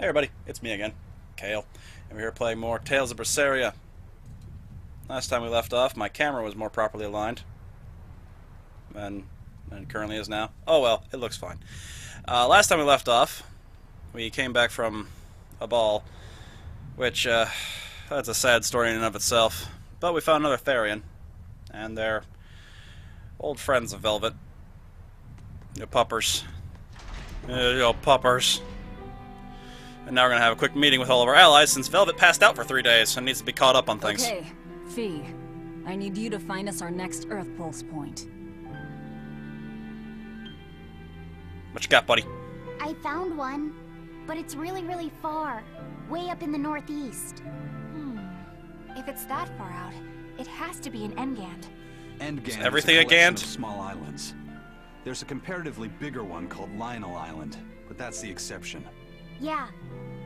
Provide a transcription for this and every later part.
Hey everybody, it's me again, Kale, and we're here playing more Tales of Berseria. Last time we left off, my camera was more properly aligned than it currently is now. Oh well, it looks fine. Last time we left off, we came back from a ball, which, that's a sad story in and of itself, but we found another Therian, and they're old friends of Velvet. You puppers. You puppers. And now we're going to have a quick meeting with all of our allies since Velvet passed out for 3 days and needs to be caught up on things. Okay, Fee. I need you to find us our next Earth Pulse point. What you got, buddy? I found one, but it's really far. Way up in the northeast. If it's that far out, it has to be in Engand. Engand is everything is a a collection Gand? of small islands. There's a comparatively bigger one called Lionel Island, but that's the exception. Yeah,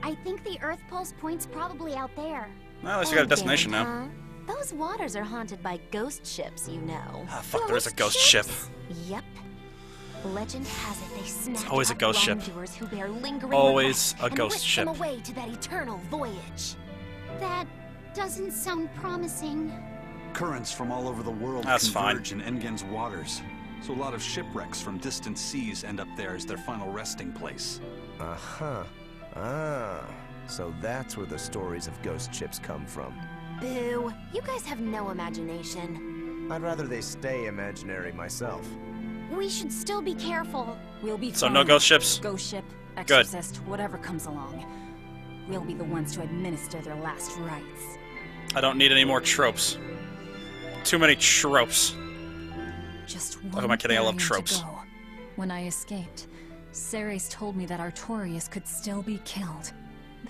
I think the Earth Pulse point's probably out there. Well, at least you got a destination now. Huh? Those waters are haunted by ghost ships, you know. Ah, fuck, there is a ghost ship. Yep. Legend has it they snapped always a up ghost ship. wrongdoers who bear lingering Always regret a ghost and ship. whisk them away to that eternal voyage. That doesn't sound promising. Currents from all over the world That's converge in Engand's waters, so a lot of shipwrecks from distant seas end up there as their final resting place. Uh-huh. Ah, so that's where the stories of ghost ships come from. Boo. You guys have no imagination. I'd rather they stay imaginary myself. We should still be careful. We'll be So fine. no ghost ships? Ghost ship, Good. exorcist, whatever comes along. We'll be the ones to administer their last rites. I don't need any more tropes. Too many tropes. Just Look, one am I kidding? I love Therian to tropes. go. When I escaped, Ceres told me that Artorias could still be killed.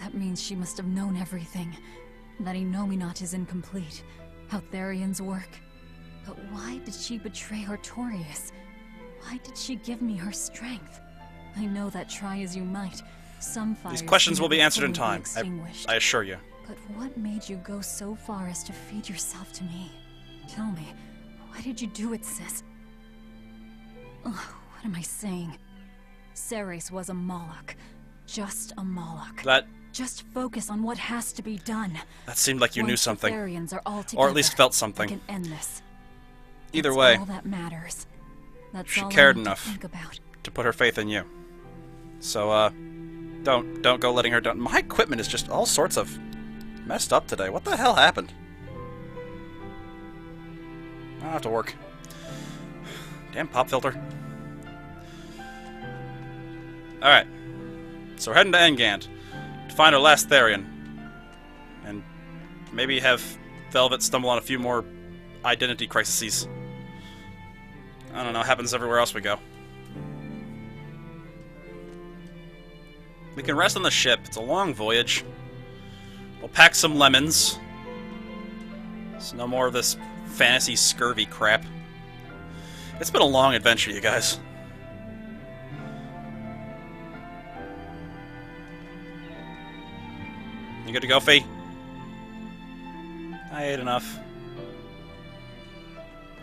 That means she must have known everything. That Innominat is incomplete. How Therians work. But why did she betray Artorias? Why did she give me her strength? I know that try as you might, some fires These questions can will be never answered in fully be time. extinguished. I assure you. But what made you go so far as to feed yourself to me? Tell me, why did you do it, sis? Ugh, what am I saying? Ceres was a Moloch. Just a Moloch. That Just focus on what has to be done. seemed like you knew Once the something. Therians are all Or at together, least felt I something. can end this. Either It's way, all that matters. That's she all cared I need to enough. think about. to put her faith in you. So, don't go letting her down. My equipment is just all sorts of messed up today. What the hell happened? I don't have to work. Damn pop filter. Alright. So we're heading to Engand to find our last Therian. And maybe have Velvet stumble on a few more identity crises. I don't know, happens everywhere else we go. We can rest on the ship. It's a long voyage. We'll pack some lemons. There's no more of this fantasy scurvy crap. It's been a long adventure, you guys. You good to go, Fee? I ate enough.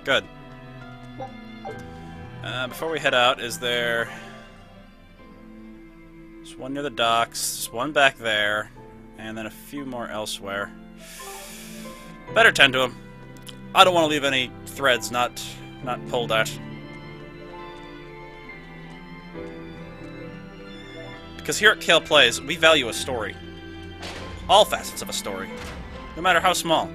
Good. Before we head out, is there... There's one near the docks, there's one back there, and then a few more elsewhere. Better tend to them. I don't want to leave any threads not pulled out. Because here at Kale Plays, we value a story. All facets of a story. No matter how small.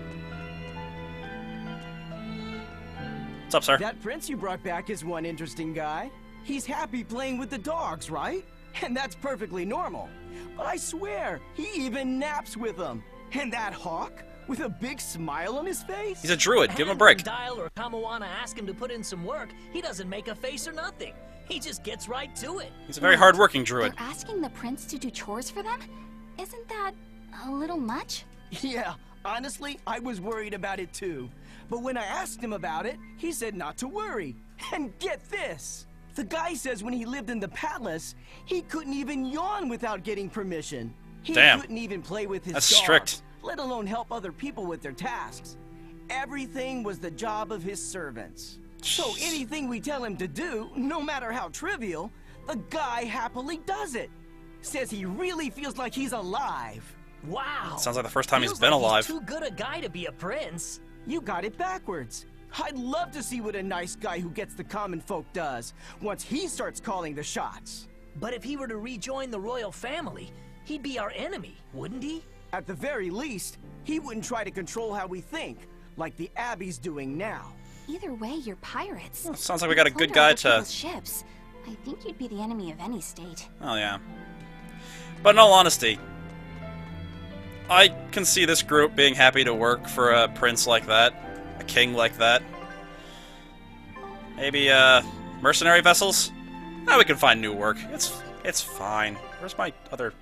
What's up, sir? That prince you brought back is one interesting guy. He's happy playing with the dogs, right? And that's perfectly normal. But I swear, he even naps with them. And that hawk, with a big smile on his face? He's a druid. Give him a break. When Dial or Kamawana ask him to put in some work, he doesn't make a face or nothing. He just gets right to it. He's a very hard-working druid. They're asking the prince to do chores for them? Isn't that a little much? Yeah, honestly, I was worried about it too. But when I asked him about it, he said not to worry. And get this! The guy says when he lived in the palace, he couldn't even yawn without getting permission. He Damn. couldn't even play with his That's dogs, strict. let alone help other people with their tasks. Everything was the job of his servants. So anything we tell him to do, no matter how trivial, the guy happily does it. says he really feels like he's alive. Wow. Sounds like the first time he's Feels been like alive. He's too good a guy to be a prince. You got it backwards. I'd love to see what a nice guy who gets the common folk does once he starts calling the shots. But if he were to rejoin the royal family, he'd be our enemy, wouldn't he? At the very least, he wouldn't try to control how we think, like the Abbey's doing now. Either way, you're pirates. Well, sounds like we got a good Plunder guy other to... people's ships. I think you'd be the enemy of any state. Oh, yeah. But in all honesty, I can see this group being happy to work for a prince like that. A king like that. Maybe, mercenary vessels? We can find new work. It's fine. Where's my other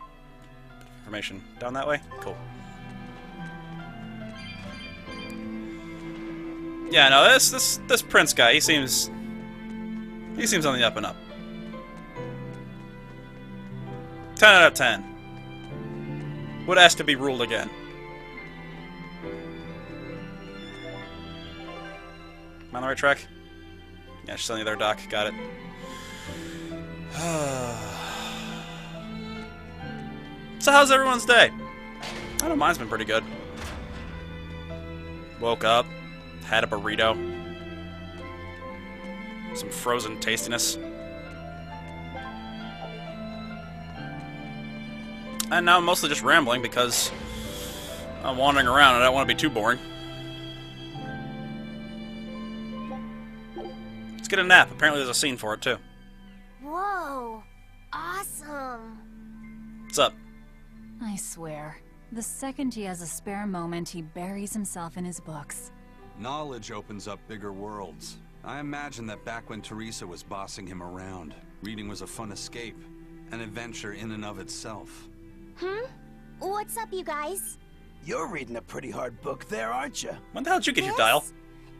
information? Down that way? Cool. Yeah, no, this prince guy, he seems on the up and up. 10 out of 10. Would ask to be ruled again. Am I on the right track? Yeah, she's on the other dock. Got it. So how's everyone's day? I know mine's been pretty good. Woke up, had a burrito, some frozen tastiness, and now I'm mostly just rambling because I'm wandering around and I don't want to be too boring. Let's get a nap. Apparently there's a scene for it too. Whoa. Awesome. What's up? I swear, the second he has a spare moment, he buries himself in his books. Knowledge opens up bigger worlds. I imagine that back when Teresa was bossing him around, reading was a fun escape, an adventure in and of itself. What's up, you guys? You're reading a pretty hard book there, aren't you? When the hell did you get your This? dial?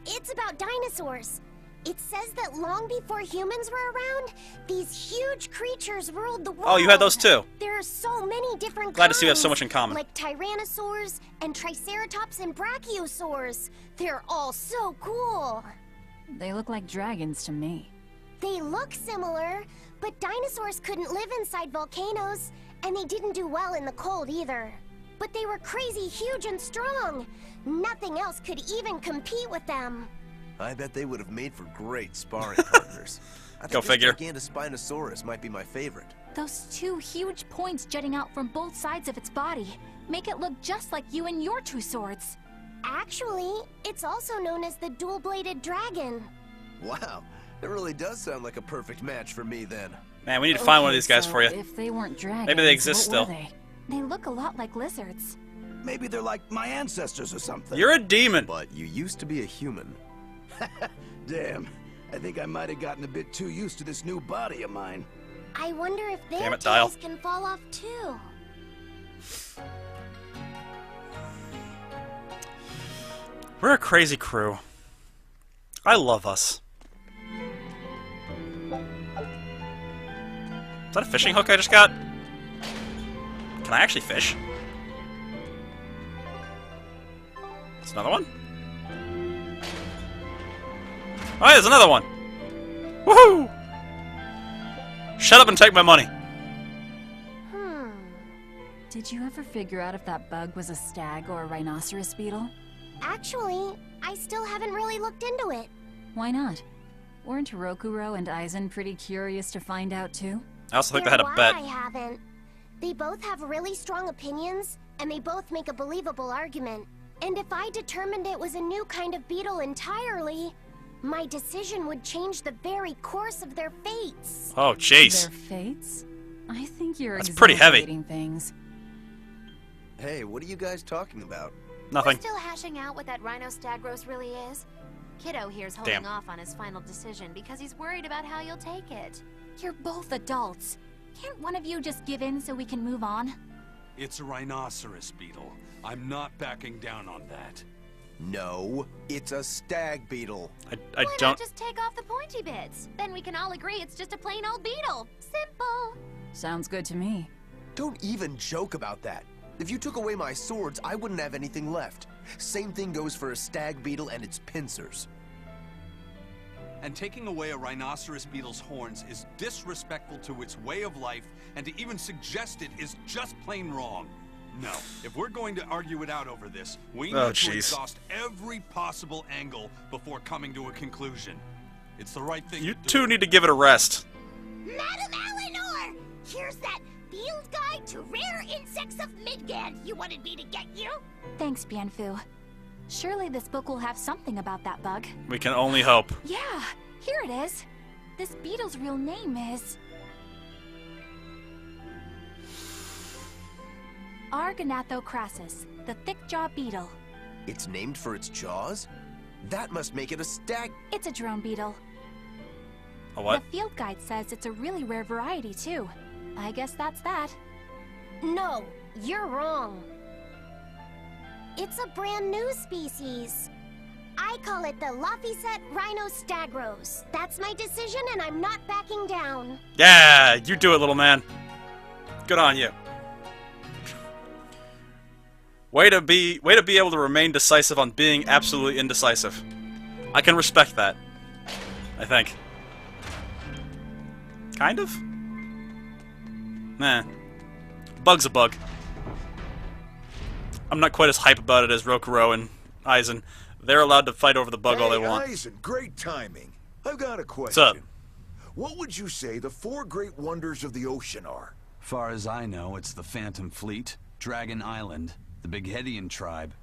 It's about dinosaurs. It says that long before humans were around, these huge creatures ruled the world. Oh, you had those too. There are so many different Glad to kinds. see we have so much in common. Like tyrannosaurs and triceratops and brachiosaurs. They're all so cool. They look like dragons to me. They look similar, but dinosaurs couldn't live inside volcanoes, and they didn't do well in the cold either. But they were crazy huge and strong. Nothing else could even compete with them. I bet they would have made for great sparring partners. I Go think figure. This Gigantospinosaurus might be my favorite. Those two huge points jutting out from both sides of its body make it look just like you and your two swords. Actually, it's also known as the dual-bladed dragon. Wow, it really does sound like a perfect match for me then. Man, we need to find one of Okay, these guys so for you. If they weren't dragons, Maybe they exist what were still. they? They look a lot like lizards. Maybe they're like my ancestors or something. You're a demon. But you used to be a human. Damn. I think I might have gotten a bit too used to this new body of mine. I wonder if their Damn it, Dial. tails can fall off too. We're a crazy crew. I love us. Is that a fishing hook I just got? Can I actually fish? It's another one? Oh, there's another one! Woohoo! Shut up and take my money. Did you ever figure out if that bug was a stag or a rhinoceros beetle? Actually, I still haven't really looked into it. Why not? Weren't Rokuro and Aizen pretty curious to find out too? I also think they had a Why bet. I haven't. They both have really strong opinions, and they both make a believable argument. And if I determined it was a new kind of beetle entirely, my decision would change the very course of their fates. Oh, jeez. Their fates? I think you're That's pretty heavy. exaggerating things. Hey, what are you guys talking about? Nothing. We're still hashing out what that Rhino Stagros really is. Kiddo here's holding Damn. off on his final decision because he's worried about how you'll take it. You're both adults. Can't one of you just give in so we can move on? It's a rhinoceros beetle. I'm not backing down on that. No, it's a stag beetle. I Why don't... not just take off the pointy bits? Then we can all agree it's just a plain old beetle. Simple. Sounds good to me. Don't even joke about that. If you took away my swords, I wouldn't have anything left. Same thing goes for a stag beetle and its pincers. And taking away a rhinoceros beetle's horns is disrespectful to its way of life, and to even suggest it is just plain wrong. No, if we're going to argue it out over this, we need to exhaust every possible angle before coming to a conclusion. It's the right thing to do. You two need to give it a rest. Madam Eleanor! Here's that field guide to rare insects of Midgand you wanted me to get you. Thanks, Bienfu. Surely this book will have something about that bug. We can only hope. Yeah, here it is. This beetle's real name is... Argonathocrassus, the thick-jaw beetle. It's named for its jaws? That must make it a stag... It's a drone beetle. A what? The field guide says it's a really rare variety, too. I guess that's that. No, you're wrong. It's a brand new species. I call it the Laphicet rhinostagros. That's my decision, and I'm not backing down. Yeah, you do it, little man. Good on you. Way to be able to remain decisive on being absolutely indecisive. I can respect that. I think. Kind of? Nah. Bug's a bug. I'm not quite as hype about it as Rokuro and Aizen. They're allowed to fight over the bug all they want. Aizen, great timing. I've got a question. What's up? What would you say the 4 great wonders of the ocean are? Far as I know, it's the Phantom Fleet, Dragon Island, the Bighedian tribe,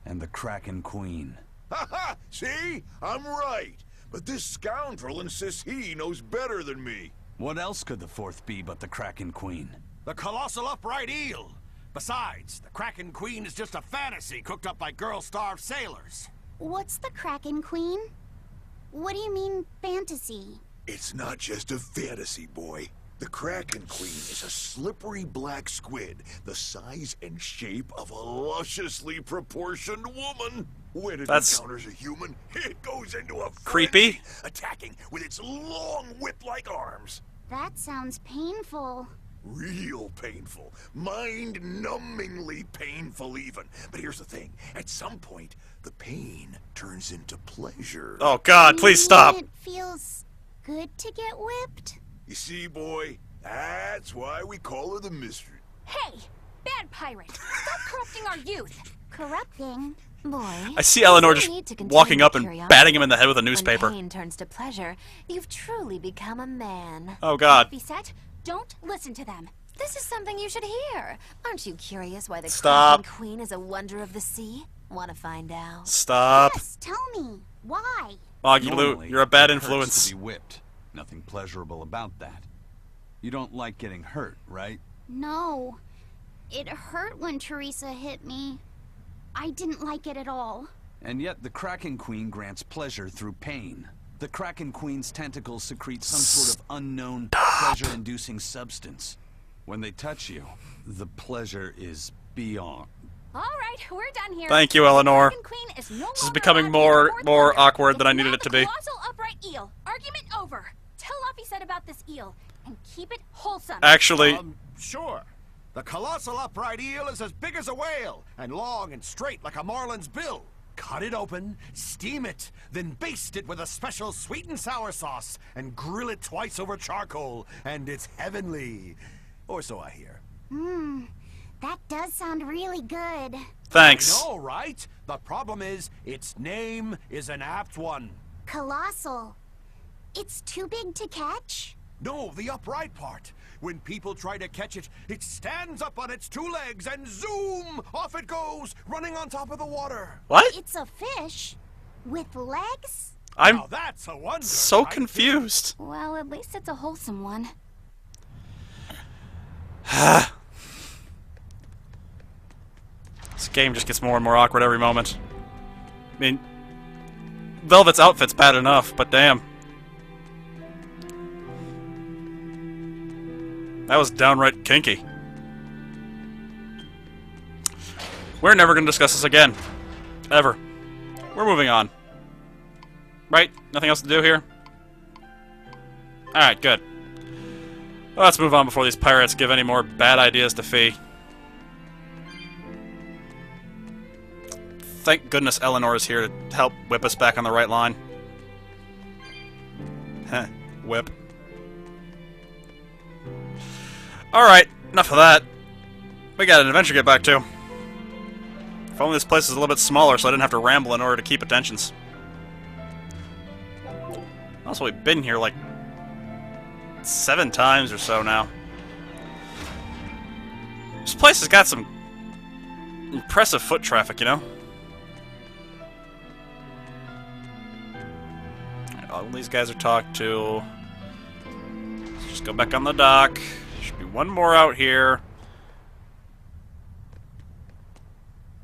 and the Kraken Queen. Ha ha! See? I'm right. But this scoundrel insists he knows better than me. What else could the 4th be but the Kraken Queen? The colossal upright eel. Besides, the Kraken Queen is just a fantasy cooked up by girl-starved sailors. What's the Kraken Queen? What do you mean, fantasy? It's not just a fantasy, boy. The Kraken Queen is a slippery black squid, the size and shape of a lusciously proportioned woman. When it encounters a human, it goes into a creepy, attacking with its long whip-like arms. That sounds painful. Real painful. Mind-numbingly painful even. But here's the thing. At some point, the pain turns into pleasure. Oh God, please stop. It feels good to get whipped. You see, boy? That's why we call her the Mystery. Hey! Bad pirate! Stop corrupting our youth! Corrupting? Boy, I see Eleanor just walking up and curiosity. batting him in the head with a newspaper. When pain turns to pleasure, you've truly become a man. Oh God. Laphicet, don't listen to them. This is something you should hear. Aren't you curious why the Stop. Kraken Queen is a wonder of the sea? Want to find out? Stop. Yes, tell me. Why? Mogulu, you're a bad it hurts influence. to be whipped. Nothing pleasurable about that. You don't like getting hurt, right? No. It hurt when Teresa hit me. I didn't like it at all. And yet the Kraken Queen grants pleasure through pain. The Kraken Queen's tentacles secrete some sort of unknown pleasure-inducing substance. When they touch you, the pleasure is beyond. All right, we're done here. Thank you, Eleanor. The Kraken Queen is no This is longer becoming allowed in the more fourth awkward than wonder. I needed it It's to now be. the colossal upright eel. Argument over. Tell Laphicet about this eel and keep it wholesome. Actually, Sure. The colossal upright eel is as big as a whale, and long and straight like a marlin's bill. Cut it open, steam it, then baste it with a special sweet and sour sauce, and grill it twice over charcoal, and it's heavenly. Or so I hear. That does sound really good. thanks. I know, right? The problem is, its name is an apt one. Colossal. It's too big to catch? No, the upright part. When people try to catch it, it stands up on its 2 legs and zoom! Off it goes, running on top of the water. What? It's a fish? With legs? I'm Now that's a wonder. so right? confused. Well, at least it's a wholesome one. This game just gets more and more awkward every moment. I mean, Velvet's outfit's bad enough, but damn. That was downright kinky. We're never going to discuss this again. Ever. We're moving on. Right? Nothing else to do here? Alright, good. Well, let's move on before these pirates give any more bad ideas to Fee. Thank goodness Eleanor is here to help whip us back on the right line. Whip. Alright, enough of that. We got an adventure to get back to. If only this place is a little bit smaller so I didn't have to ramble in order to keep attentions. Also, we've been here like 7 times or so now. This place has got some impressive foot traffic, you know? All these guys are talked to. Let's just go back on the dock. Should be one more out here.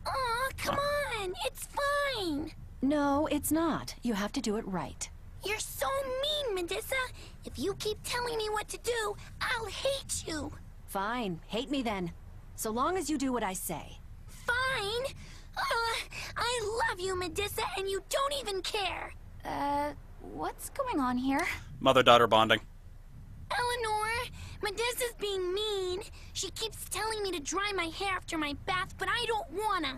Aw, come on! It's fine! No, it's not. You have to do it right. You're so mean, Medissa! If you keep telling me what to do, I'll hate you! Fine. Hate me then. So long as you do what I say. Fine! I love you, Medissa, and you don't even care! What's going on here? Mother-daughter bonding. Eleanor, Medissa's being mean. She keeps telling me to dry my hair after my bath, but I don't wanna.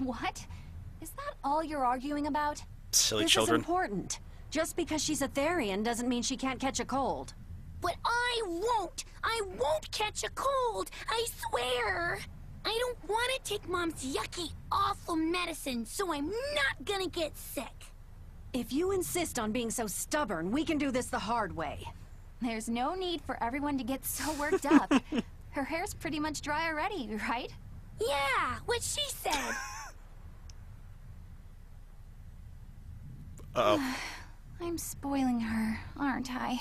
What? Is that all you're arguing about? Silly This children. is important. Just because she's a Therian doesn't mean she can't catch a cold. But I won't! I won't catch a cold! I swear! I don't want to take Mom's yucky, awful medicine, so I'm not gonna get sick. If you insist on being so stubborn, we can do this the hard way. There's no need for everyone to get so worked up. Her hair's pretty much dry already, right? Yeah, what she said. Uh-oh. I'm spoiling her, aren't I?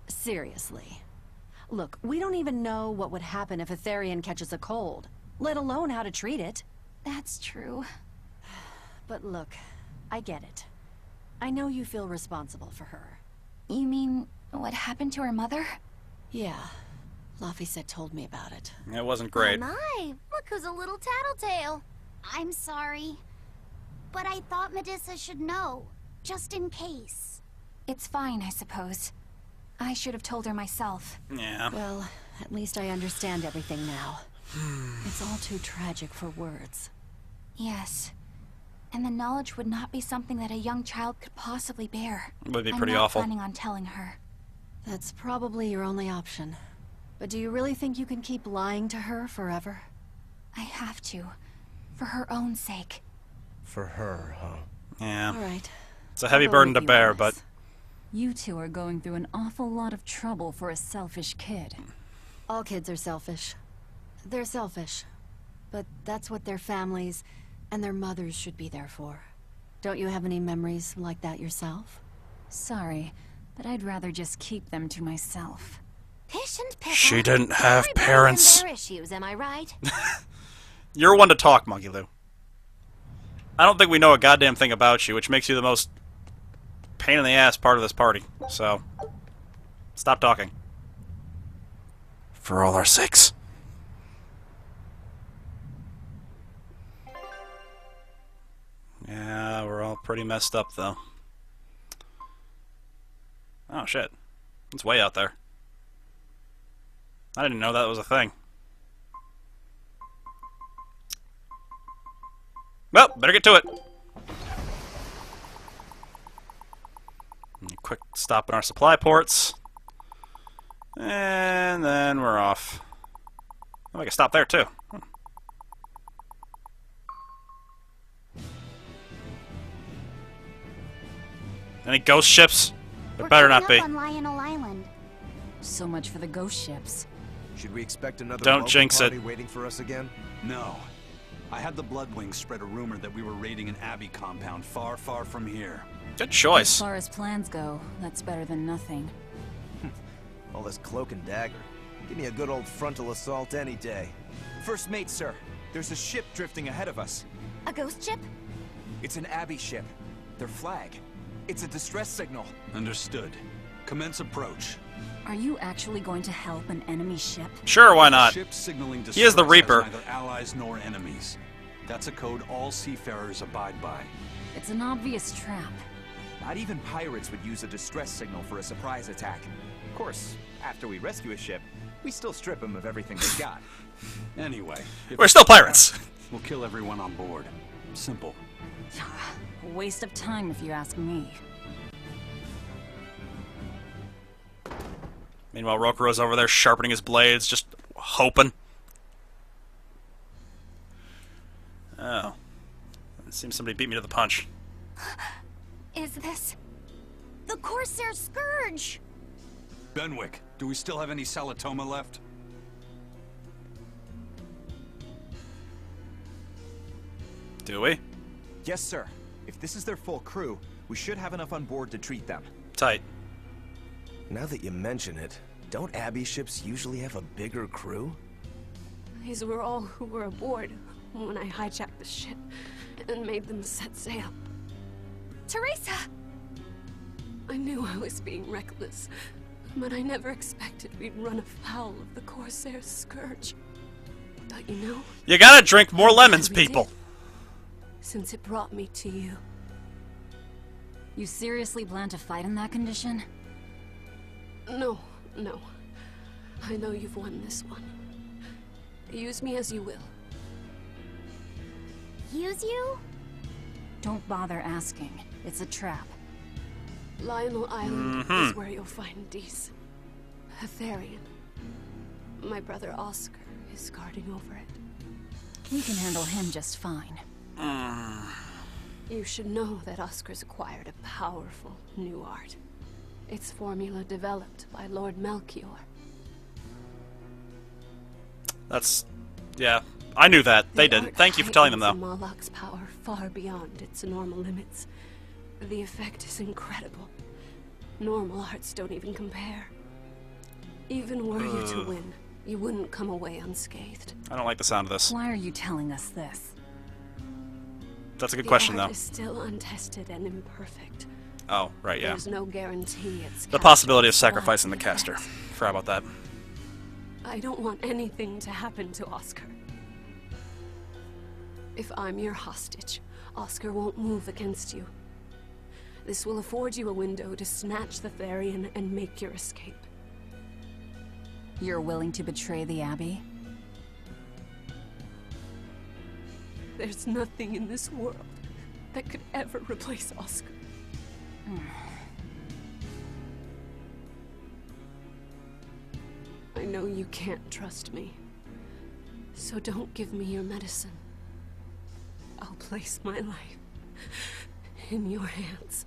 Seriously. Look, we don't even know what would happen if a Therian catches a cold, let alone how to treat it. That's true. But look, I get it. I know you feel responsible for her. You mean what happened to her mother? Yeah. Laphicet told me about it. It wasn't great. Oh my, look who's a little tattletale. I'm sorry, but I thought Medissa should know, just in case. It's fine, I suppose. I should have told her myself. Yeah. Well, at least I understand everything now. It's all too tragic for words. Yes. And the knowledge would not be something that a young child could possibly bear. It would be pretty I'm not awful. planning on telling her. That's probably your only option. But do you really think you can keep lying to her forever? I have to. For her own sake. For her, huh? Yeah. All right. It's a heavy I'll go burden with to you bear, on but... this. You two are going through an awful lot of trouble for a selfish kid. All kids are selfish. They're selfish. But that's what their families and their mothers should be there for. Don't you have any memories like that yourself? Sorry, but I'd rather just keep them to myself. Pish and Pippa. She didn't have Everybody parents. and their issues, am I right? You're one to talk, Monkey Lou. I don't think we know a goddamn thing about you, which makes you the most pain in the ass part of this party. So, stop talking. For all our sakes. Yeah, we're all pretty messed up, though. Oh, shit. It's way out there. I didn't know that was a thing. Well, better get to it. Quick stop in our supply ports. And then we're off. Oh, I can stop there, too. Any ghost ships? There better not be. We're coming up on Lionel Island. So much for the ghost ships. Should we expect another Don't welcome jinx party it. waiting for us again? No. I had the Bloodwings spread a rumor that we were raiding an Abbey compound far, far from here. Good As choice. far as plans go, that's better than nothing. All this cloak and dagger. Give me a good old frontal assault any day. First mate, sir. There's a ship drifting ahead of us. A ghost ship? It's an Abbey ship. Their flag. It's a distress signal. Understood. Commence approach. Are you actually going to help an enemy ship? Sure, why not? Ship signaling He is the distress Reaper. has neither allies nor enemies. That's a code all seafarers abide by. It's an obvious trap. Not even pirates would use a distress signal for a surprise attack. Of course, after we rescue a ship, we still strip them of everything they got. Anyway, if We're still pirates. we'll kill everyone on board. Simple. Waste of time if you ask me. Meanwhile, Rokuro's over there sharpening his blades, just hoping. Oh. It seems somebody beat me to the punch. Is this the Corsair Scourge? Benwick, do we still have any Salatoma left? Do we? Yes, sir. If this is their full crew, we should have enough on board to treat them. Tight. Now that you mention it, don't Abbey ships usually have a bigger crew? These were all who were aboard when I hijacked the ship and made them set sail. Teresa! I knew I was being reckless, but I never expected we'd run afoul of the Corsair Scourge. But you know... You gotta drink more lemons, people! Since it brought me to you. You seriously plan to fight in that condition? No. I know you've won this one. Use me as you will. Use you? Don't bother asking. It's a trap. Lionel Island is where you'll find Dees. Aetherian. My brother Oscar is guarding over it. We can handle him just fine. You should know that Oscar's acquired a powerful new art. Its formula developed by Lord Melchior. That's... yeah. I knew that. They didn't. Thank you for telling them, though. Moloch's power far beyond its normal limits. The effect is incredible. Normal arts don't even compare. Even were you to win, you wouldn't come away unscathed. I don't like the sound of this. Why are you telling us this? That's a good question, though. The art is still untested and imperfect. Oh, right, yeah. There's no guarantee it's the possibility of sacrificing the caster. Forgot about that. I don't want anything to happen to Oscar. If I'm your hostage, Oscar won't move against you. This will afford you a window to snatch the Therian and make your escape. You're willing to betray the Abbey? There's nothing in this world that could ever replace Oscar. I know you can't trust me, so don't give me your medicine. I'll place my life in your hands.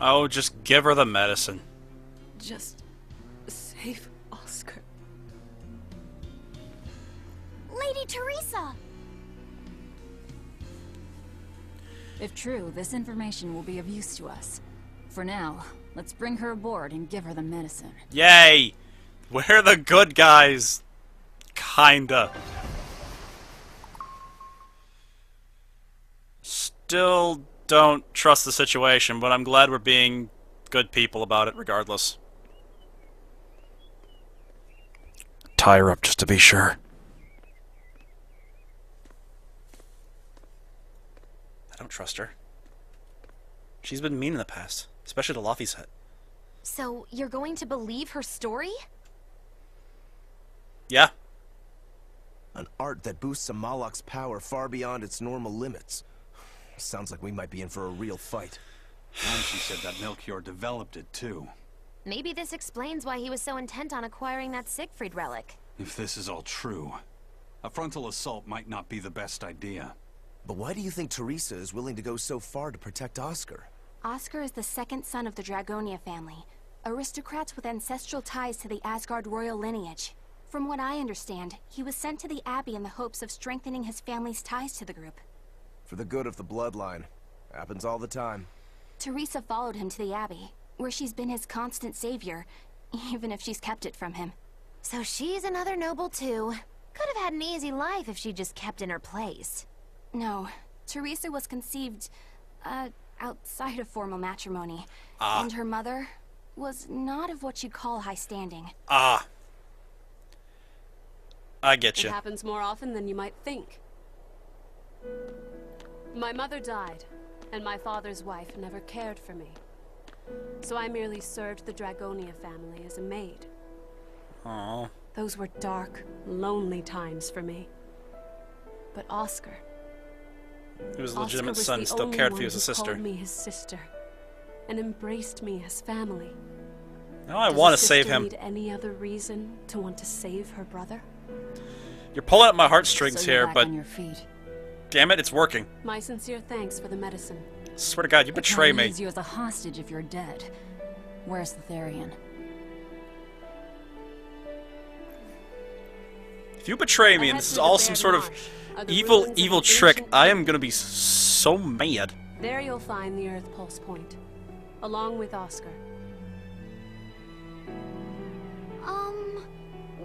Oh, just give her the medicine. Just save Oscar. Lady Teresa! If true, this information will be of use to us. For now, let's bring her aboard and give her the medicine. Yay! We're the good guys. Kinda. Still don't trust the situation, but I'm glad we're being good people about it regardless. Tie her up just to be sure. I don't trust her. She's been mean in the past, especially to Laphicet. So, you're going to believe her story? Yeah. An art that boosts a Moloch's power far beyond its normal limits. Sounds like we might be in for a real fight. And she said that Melchior developed it, too. Maybe this explains why he was so intent on acquiring that Siegfried relic. If this is all true, a frontal assault might not be the best idea. But why do you think Teresa is willing to go so far to protect Oscar? Oscar is the second son of the Dragonia family, aristocrats with ancestral ties to the Asgard royal lineage. From what I understand, he was sent to the Abbey in the hopes of strengthening his family's ties to the group. For the good of the bloodline. Happens all the time. Teresa followed him to the Abbey, where she's been his constant savior, even if she's kept it from him. So she's another noble too. Could have had an easy life if she just kept in her place. No, Teresa was conceived, outside of formal matrimony. And her mother was not of what you'd call high standing. I get you. It happens more often than you might think. My mother died, and my father's wife never cared for me. So I merely served the Dragonia family as a maid. Aww. Those were dark, lonely times for me. But Oscar... He was a legitimate son, still cared for you as a sister. Called me his sister, and embraced me as family. Now I want to save him. Need any other reason to want to save her brother? You're pulling at my heartstrings So you're here, back but on your feet. damn it, it's working. My sincere thanks for the medicine. Swear to God, you betray me. Use you as a hostage if you're dead. Where's the Therian? If you betray me and this is all some sort of evil trick, I am gonna be so mad. There you'll find the Earth Pulse Point, along with Oscar.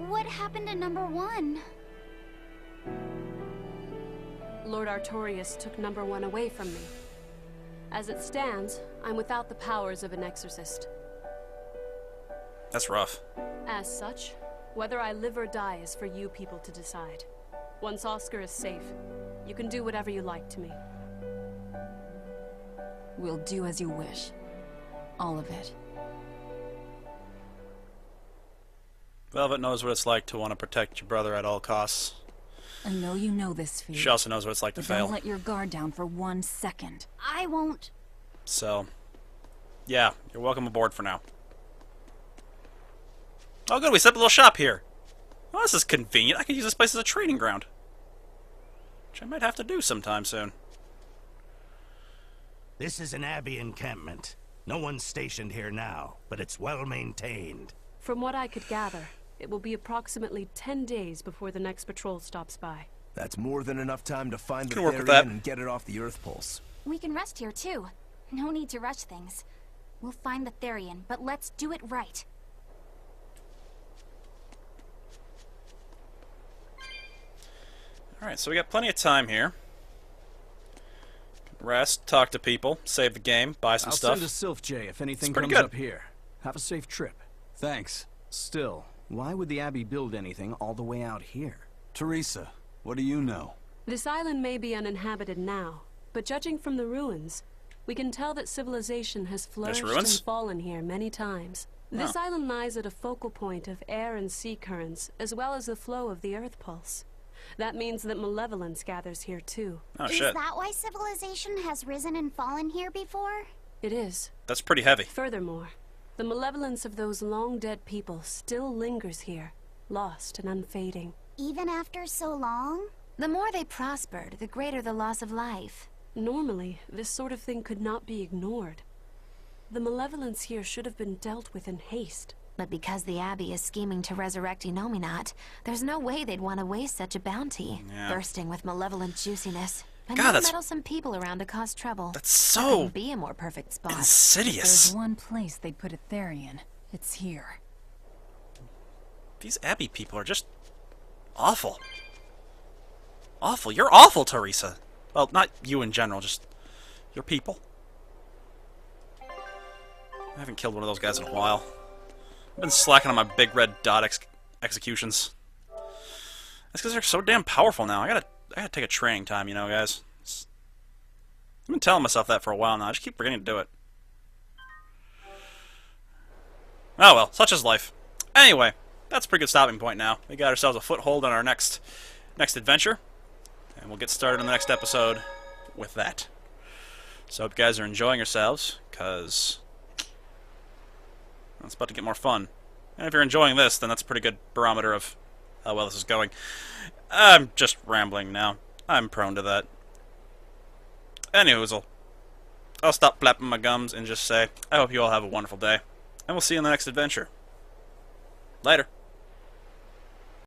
What happened to number 1? Lord Artorius took number 1 away from me. As it stands, I'm without the powers of an exorcist. That's rough. As such, whether I live or die is for you people to decide. Once Oscar is safe, you can do whatever you like to me. We'll do as you wish. All of it. Velvet knows what it's like to want to protect your brother at all costs. I know you know this, Fee. She also knows what it's like to fail. Don't let your guard down for 1 second. I won't. So, yeah, you're welcome aboard for now. Oh good, we set up a little shop here. Well, this is convenient. I could use this place as a training ground. Which I might have to do sometime soon. This is an Abbey encampment. No one's stationed here now, but it's well maintained. From what I could gather, it will be approximately 10 days before the next patrol stops by. That's more than enough time to find the Can work with Therian that. and get it off the Earth Pulse. We can rest here too. No need to rush things. We'll find the Therian, but let's do it right. Alright, so we got plenty of time here. Rest, talk to people, save the game, buy some stuff. I'll send a Sylph J if anything comes good. up here. Have a safe trip. Thanks. Still, why would the Abbey build anything all the way out here? Teresa, what do you know? This island may be uninhabited now, but judging from the ruins, we can tell that civilization has flourished and fallen here many times. This island lies at a focal point of air and sea currents, as well as the flow of the Earth Pulse. That means that malevolence gathers here too. Oh, Is shit. that why civilization has risen and fallen here before? It is. That's pretty heavy. Furthermore, the malevolence of those long-dead people still lingers here, lost and unfading. Even after so long? The more they prospered, the greater the loss of life. Normally, this sort of thing could not be ignored. The malevolence here should have been dealt with in haste. But because the Abbey is scheming to resurrect Inominat, there's no way they'd want to waste such a bounty. Yeah. Bursting with malevolent juiciness. And God, no that's- meddlesome people around to cause trouble. That's so Couldn't be a more perfect spot. insidious. There's one place they'd put a Therian. It's here. These Abbey people are just awful. Awful. You're awful, Teresa. Well, not you in general, just your people. I haven't killed one of those guys in a while. I've been slacking on my big red dot executions. That's because they're so damn powerful now. I gotta take a training time, you know, guys. I've been telling myself that for a while now. I just keep forgetting to do it. Oh well, such is life. Anyway, that's a pretty good stopping point now. We got ourselves a foothold on our next adventure. And we'll get started on the next episode with that. So I hope you guys are enjoying yourselves, because it's about to get more fun. And if you're enjoying this, then that's a pretty good barometer of how well this is going. I'm just rambling now. I'm prone to that. Anyhoozle, I'll stop flapping my gums and just say, I hope you all have a wonderful day. And we'll see you in the next adventure. Later.